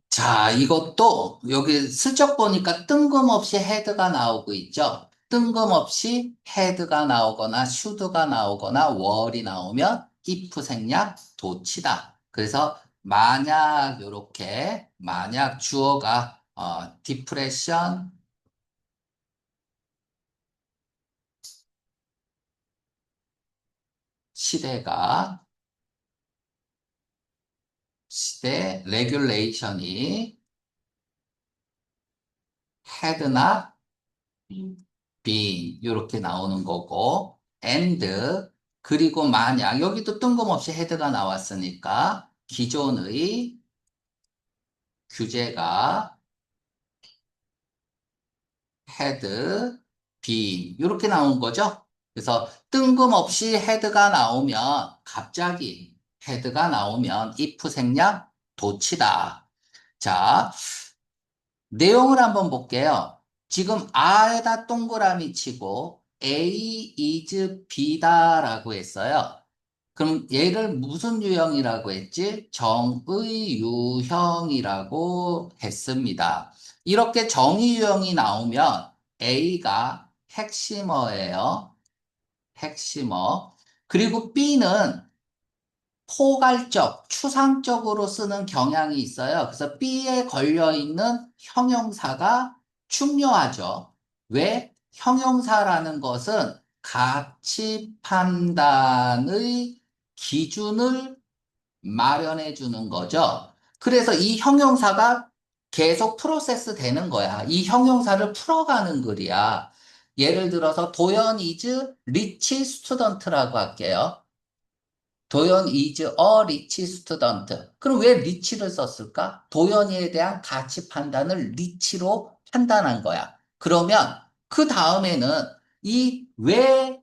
자, 이것도 여기 슬쩍 보니까 뜬금없이 헤드가 나오고 있죠. 뜬금없이 헤드가 나오거나 슈드가 나오거나 월이 나오면 if 생략 도치다. 그래서 만약 요렇게 만약 주어가 디프레션 시대가 시대 레귤레이션이 헤드나 be 이렇게 나오는 거고 and 그리고 만약 여기도 뜬금없이 헤드가 나왔으니까 기존의 규제가 had been 이렇게 나온 거죠. 그래서 뜬금없이 헤드가 나오면 갑자기 헤드가 나오면 if 생략 도치다. 자, 내용을 한번 볼게요. 지금 R에다 동그라미 치고 A is B다라고 했어요. 그럼 얘를 무슨 유형이라고 했지? 정의 유형이라고 했습니다. 이렇게 정의 유형이 나오면 A가 핵심어예요. 핵심어. 그리고 B는 포괄적, 추상적으로 쓰는 경향이 있어요. 그래서 B에 걸려있는 형용사가 중요하죠. 왜? 형용사라는 것은 가치 판단의 기준을 마련해 주는 거죠. 그래서 이 형용사가 계속 프로세스 되는 거야. 이 형용사를 풀어가는 글이야. 예를 들어서 도연 is rich student라고 할게요. 도연 is a rich student. 그럼 왜 리치를 썼을까? 도연이에 대한 가치 판단을 리치로 판단한 거야. 그러면 그 다음에는 이 왜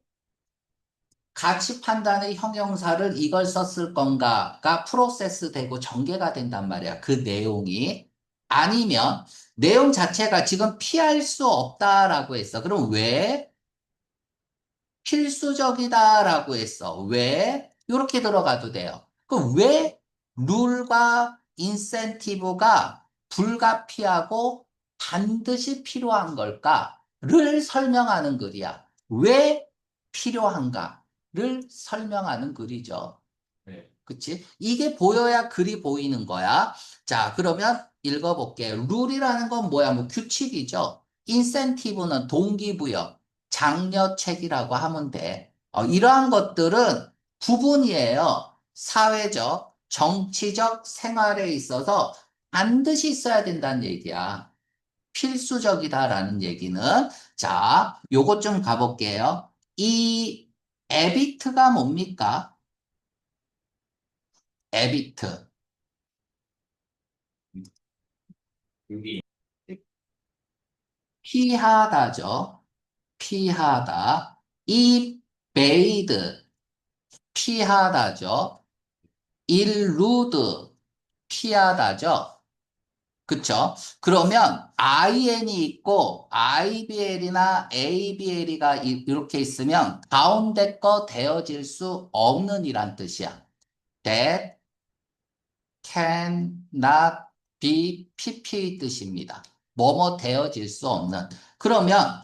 가치 판단의 형용사를 이걸 썼을 건가가 프로세스 되고 전개가 된단 말이야. 그 내용이. 아니면 내용 자체가 지금 피할 수 없다라고 했어. 그럼 왜? 필수적이다라고 했어. 왜? 이렇게 들어가도 돼요. 그럼 왜 룰과 인센티브가 불가피하고 반드시 필요한 걸까를 설명하는 글이야. 왜 필요한가를 설명하는 글이죠. 네. 그치? 이게 보여야 글이 보이는 거야. 자, 그러면 읽어볼게. 룰이라는 건 뭐야? 뭐 규칙이죠. 인센티브는 동기부여. 장려책이라고 하면 돼. 이러한 것들은 부분이에요. 사회적, 정치적 생활에 있어서 반드시 있어야 된다는 얘기야. 필수적이다라는 얘기는. 자, 요것 좀 가볼게요. 이 에비트가 뭡니까? 에비트. 피하다죠. 피하다. 이 베이드. 피하다죠. 일루드. 피하다죠. 그쵸? 그러면 IN이 있고 IBL이나 ABL이가 이렇게 있으면 가운데 거 되어질 수 없는 이란 뜻이야. That cannot be PP 뜻입니다. 뭐뭐 되어질 수 없는. 그러면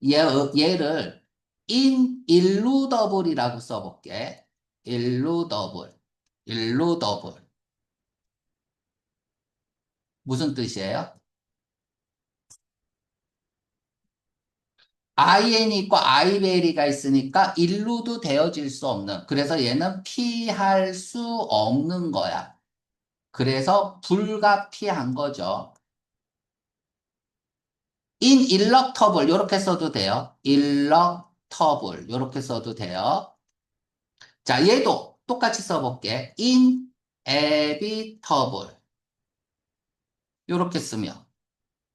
얘를 inilludable이라고 써볼게. illudable. illudable. 무슨 뜻이에요? IN이 있고 IBL이가 있으니까 일루도 되어질 수 없는. 그래서 얘는 피할 수 없는 거야. 그래서 불가피한 거죠. ineluctable 이렇게 써도 돼요. eluctable 이렇게 써도 돼요. 자, 얘도 똑같이 써볼게. inevitable 이렇게 쓰면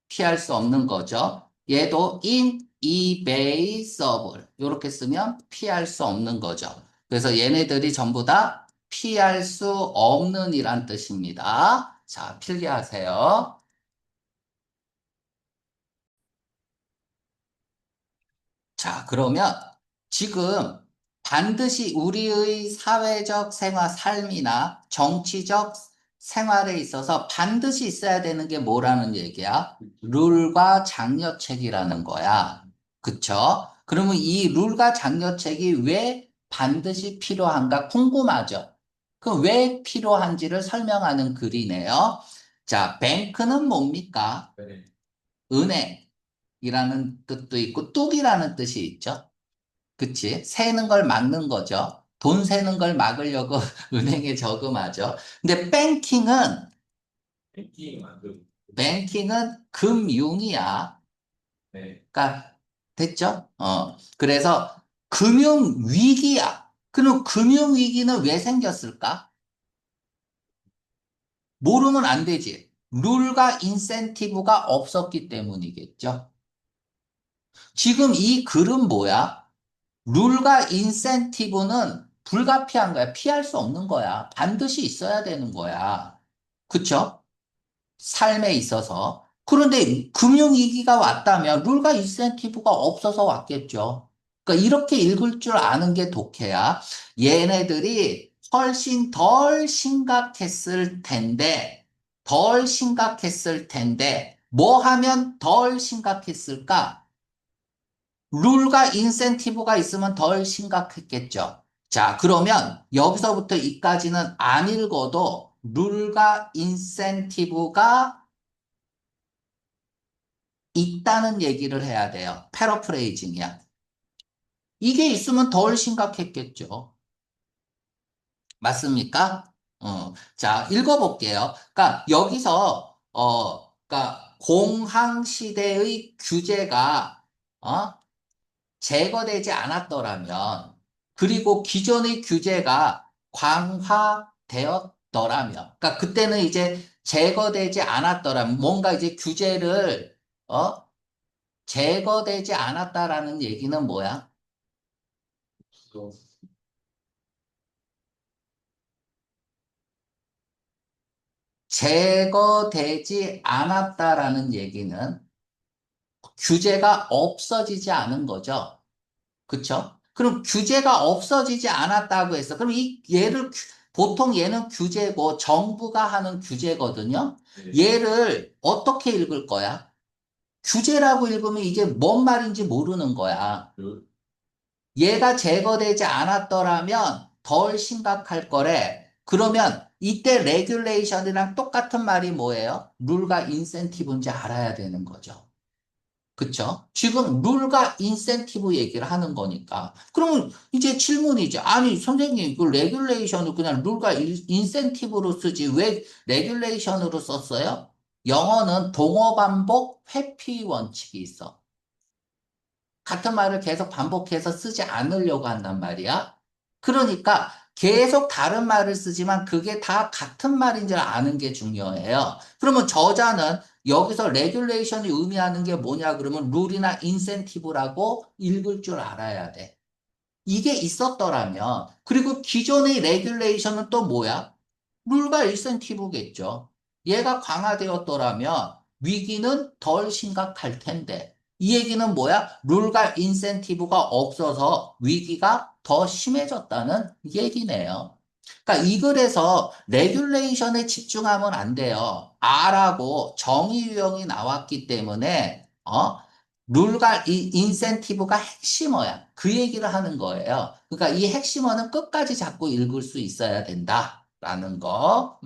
피할 수 없는 거죠. 얘도 inevitable 이렇게 쓰면 피할 수 없는 거죠. 그래서 얘네들이 전부 다 피할 수 없는 이란 뜻입니다. 자, 필기하세요. 자, 그러면 지금 반드시 우리의 사회적 생활, 삶이나 정치적 생활에 있어서 반드시 있어야 되는 게 뭐라는 얘기야? 룰과 장려책이라는 거야. 그쵸? 그러면 이 룰과 장려책이 왜 반드시 필요한가 궁금하죠? 그 왜 필요한지를 설명하는 글이네요. 자, 뱅크는 뭡니까? 네. 은행이라는 뜻도 있고 뚝이라는 뜻이 있죠. 그치? 세는 걸 막는 거죠. 돈 세는 걸 막으려고 은행에 저금하죠. 근데 뱅킹 만들. 뱅킹은 금융이야. 네. 그러니까, 됐죠? 그래서 금융위기야. 그럼 금융위기는 왜 생겼을까? 모르면 안 되지. 룰과 인센티브가 없었기 때문이겠죠. 지금 이 글은 뭐야? 룰과 인센티브는 불가피한 거야. 피할 수 없는 거야. 반드시 있어야 되는 거야. 그쵸? 삶에 있어서. 그런데 금융위기가 왔다면 룰과 인센티브가 없어서 왔겠죠. 그러니까 이렇게 읽을 줄 아는 게 독해야. 얘네들이 훨씬 덜 심각했을 텐데, 뭐 하면 덜 심각했을까? 룰과 인센티브가 있으면 덜 심각했겠죠. 자, 그러면 여기서부터 이까지는 안 읽어도 룰과 인센티브가 있다는 얘기를 해야 돼요. 패러프레이징이야. 이게 있으면 덜 심각했겠죠. 맞습니까? 자, 읽어볼게요. 그러니까 여기서 그러니까 공항 시대의 규제가 제거되지 않았더라면, 그리고 기존의 규제가 강화되었더라면, 그러니까 그때는 이제 제거되지 않았더라면, 뭔가 이제 규제를, 어? 제거되지 않았다라는 얘기는 뭐야? 또 제거되지 않았다라는 얘기는 규제가 없어지지 않은 거죠. 그쵸? 그럼 규제가 없어지지 않았다고 해서, 그럼 보통 얘는 규제고 정부가 하는 규제거든요. 네. 얘를 어떻게 읽을 거야? 규제라고 읽으면 이게 뭔 말인지 모르는 거야. 그 얘가 제거되지 않았더라면 덜 심각할 거래. 그러면 이때 레귤레이션이랑 똑같은 말이 뭐예요? 룰과 인센티브인지 알아야 되는 거죠. 그쵸? 지금 룰과 인센티브 얘기를 하는 거니까. 그러면 이제 질문이죠. 아니, 선생님, 그 레귤레이션을 그냥 룰과 인센티브로 쓰지 왜 레귤레이션으로 썼어요? 영어는 동어 반복 회피 원칙이 있어. 같은 말을 계속 반복해서 쓰지 않으려고 한단 말이야. 그러니까 계속 다른 말을 쓰지만 그게 다 같은 말인 줄 아는 게 중요해요. 그러면 저자는 여기서 레귤레이션이 의미하는 게 뭐냐 그러면 룰이나 인센티브라고 읽을 줄 알아야 돼. 이게 있었더라면, 그리고 기존의 레귤레이션은 또 뭐야? 룰과 인센티브겠죠. 얘가 강화되었더라면 위기는 덜 심각할 텐데. 이 얘기는 뭐야? 룰과 인센티브가 없어서 위기가 더 심해졌다는 얘기네요. 그러니까 이 글에서 레귤레이션에 집중하면 안 돼요. R하고 정의 유형이 나왔기 때문에 룰과 인센티브가 핵심어야. 그 얘기를 하는 거예요. 그러니까 이 핵심어는 끝까지 잡고 읽을 수 있어야 된다라는 거.